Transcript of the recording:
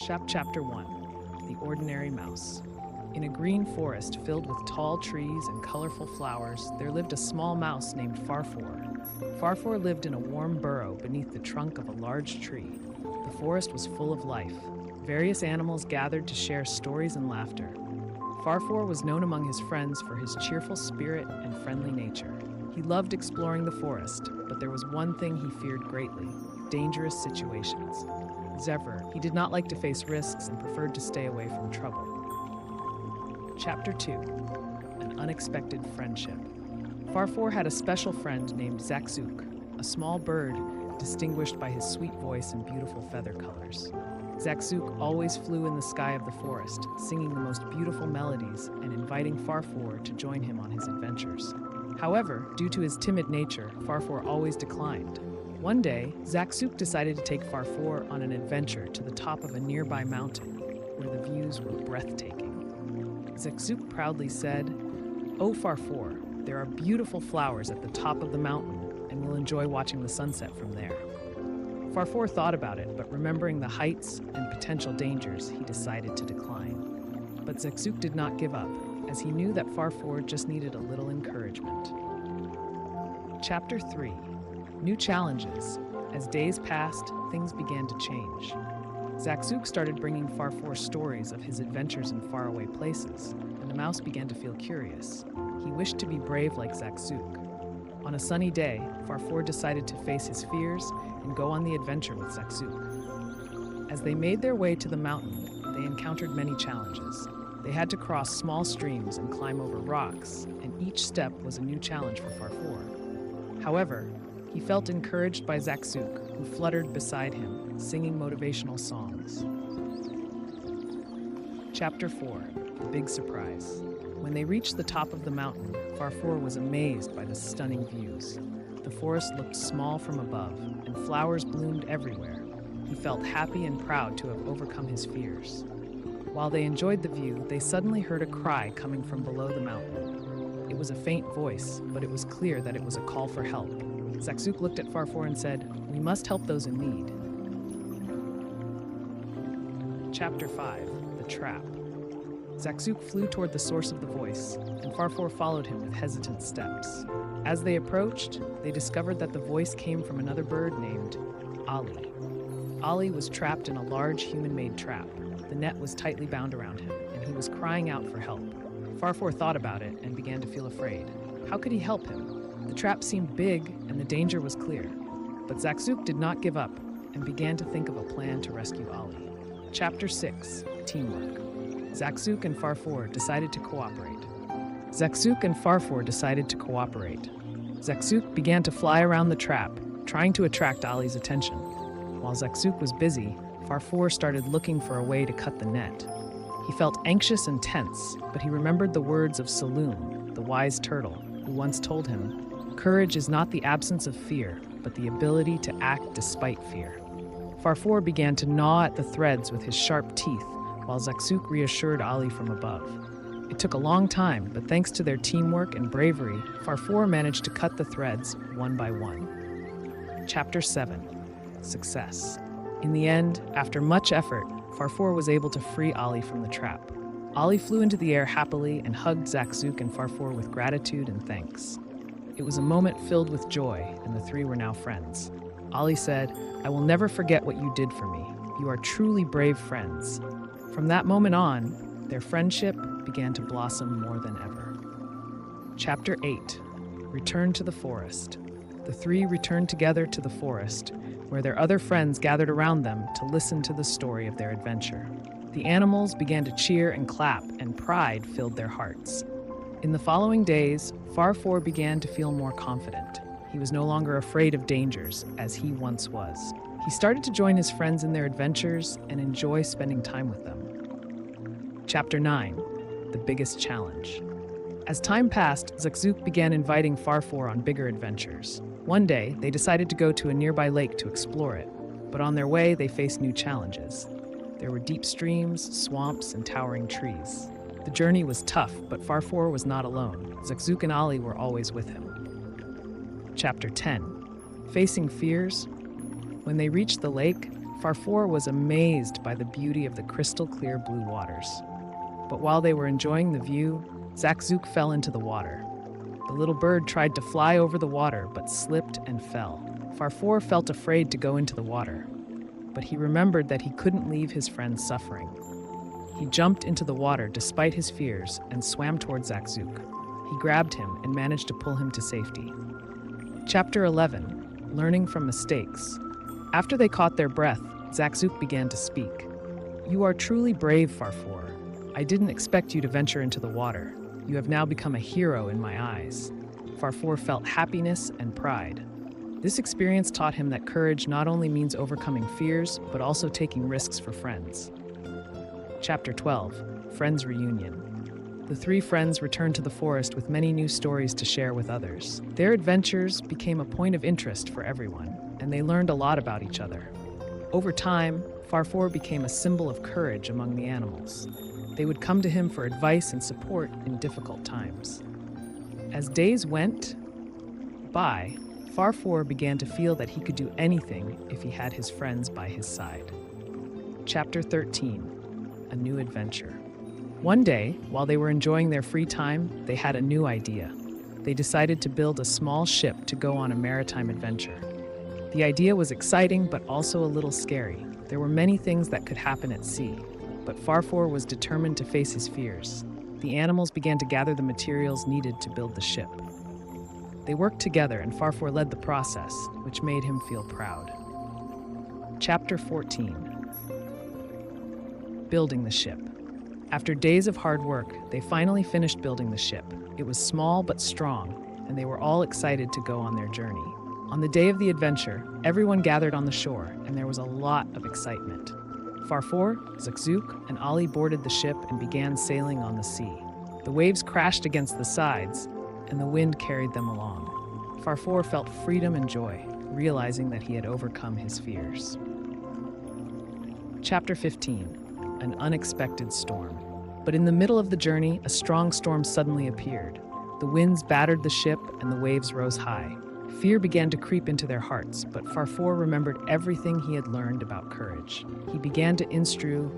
Chapter 1. The Ordinary Mouse. In a green forest filled with tall trees and colorful flowers, there lived a small mouse named Farfor. Farfor lived in a warm burrow beneath the trunk of a large tree. The forest was full of life. Various animals gathered to share stories and laughter. Farfor was known among his friends for his cheerful spirit and friendly nature. He loved exploring the forest, but there was one thing he feared greatly: dangerous situations. Zephyr, he did not like to face risks and preferred to stay away from trouble. Chapter 2. An Unexpected Friendship. Farfor had a special friend named Zakzuk, a small bird distinguished by his sweet voice and beautiful feather colors. Zakzuk always flew in the sky of the forest, singing the most beautiful melodies and inviting Farfor to join him on his adventures. However, due to his timid nature, Farfor always declined. One day, Zakzuk decided to take Farfor on an adventure to the top of a nearby mountain, where the views were breathtaking. Zakzuk proudly said, "Oh Farfor, there are beautiful flowers at the top of the mountain, and we'll enjoy watching the sunset from there." Farfor thought about it, but remembering the heights and potential dangers, he decided to decline. But Zakzuk did not give up, as he knew that Farfor just needed a little encouragement. Chapter 3. New Challenges. As days passed, things began to change. Zakzuk started bringing Farfor stories of his adventures in faraway places, and the mouse began to feel curious. He wished to be brave like Zakzuk. On a sunny day, Farfor decided to face his fears and go on the adventure with Zakzuk. As they made their way to the mountain, they encountered many challenges. They had to cross small streams and climb over rocks, and each step was a new challenge for Farfor. However, he felt encouraged by Zakzuk, who fluttered beside him, singing motivational songs. Chapter 4. The Big Surprise. When they reached the top of the mountain, Farfor was amazed by the stunning views. The forest looked small from above, and flowers bloomed everywhere. He felt happy and proud to have overcome his fears. While they enjoyed the view, they suddenly heard a cry coming from below the mountain. It was a faint voice, but it was clear that it was a call for help. Zakzuk looked at Farfor and said, "We must help those in need." Chapter 5. The Trap. Zakzuk flew toward the source of the voice, and Farfor followed him with hesitant steps. As they approached, they discovered that the voice came from another bird named Ali. Ali was trapped in a large human-made trap. The net was tightly bound around him, and he was crying out for help. Farfor thought about it and began to feel afraid. How could he help him? The trap seemed big, and the danger was clear. But Zakzuk did not give up and began to think of a plan to rescue Ali. Chapter 6. Teamwork. Zakzuk and Farfor decided to cooperate. Zakzuk began to fly around the trap, trying to attract Ali's attention. While Zakzuk was busy, Farfor started looking for a way to cut the net. He felt anxious and tense, but he remembered the words of Saloon, the wise turtle, who once told him, "Courage is not the absence of fear, but the ability to act despite fear." Farfor began to gnaw at the threads with his sharp teeth, while Zakzuk reassured Ali from above. It took a long time, but thanks to their teamwork and bravery, Farfor managed to cut the threads one by one. Chapter 7. Success. In the end, after much effort, Farfor was able to free Ali from the trap. Ali flew into the air happily and hugged Zakzuk and Farfor with gratitude and thanks. It was a moment filled with joy, and the three were now friends. Ali said, "I will never forget what you did for me. You are truly brave friends." From that moment on, their friendship began to blossom more than ever. Chapter 8. Return to the Forest. The three returned together to the forest, where their other friends gathered around them to listen to the story of their adventure. The animals began to cheer and clap, and pride filled their hearts. In the following days, Farfor began to feel more confident. He was no longer afraid of dangers, as he once was. He started to join his friends in their adventures and enjoy spending time with them. Chapter 9. The Biggest Challenge. As time passed, Zakzuk began inviting Farfor on bigger adventures. One day, they decided to go to a nearby lake to explore it, but on their way, they faced new challenges. There were deep streams, swamps, and towering trees. The journey was tough, but Farfor was not alone. Zakzuk and Ali were always with him. Chapter 10. Facing Fears. When they reached the lake, Farfor was amazed by the beauty of the crystal-clear blue waters. But while they were enjoying the view, Zakzook fell into the water. The little bird tried to fly over the water, but slipped and fell. Farfor felt afraid to go into the water, but he remembered that he couldn't leave his friends suffering. He jumped into the water despite his fears and swam towards Zakzook. He grabbed him and managed to pull him to safety. Chapter 11. Learning from Mistakes. After they caught their breath, Zakzook began to speak. "You are truly brave, Farfor. I didn't expect you to venture into the water. You have now become a hero in my eyes." Farfor felt happiness and pride. This experience taught him that courage not only means overcoming fears, but also taking risks for friends. Chapter 12. Friends Reunion. The three friends returned to the forest with many new stories to share with others. Their adventures became a point of interest for everyone, and they learned a lot about each other. Over time, Farfor became a symbol of courage among the animals. They would come to him for advice and support in difficult times. As days went by, Farfor began to feel that he could do anything if he had his friends by his side. Chapter 13. A New Adventure. One day, while they were enjoying their free time, they had a new idea. They decided to build a small ship to go on a maritime adventure. The idea was exciting, but also a little scary. There were many things that could happen at sea, but Farfor was determined to face his fears. The animals began to gather the materials needed to build the ship. They worked together, and Farfor led the process, which made him feel proud. Chapter 14. Building the ship. After days of hard work, they finally finished building the ship. It was small but strong, and they were all excited to go on their journey. On the day of the adventure, everyone gathered on the shore, and there was a lot of excitement. Farfor, Zakzook, and Ali boarded the ship and began sailing on the sea. The waves crashed against the sides, and the wind carried them along. Farfor felt freedom and joy, realizing that he had overcome his fears. Chapter 15. An unexpected storm. But in the middle of the journey, a strong storm suddenly appeared. The winds battered the ship and the waves rose high. Fear began to creep into their hearts, but Farfor remembered everything he had learned about courage. He began to instrue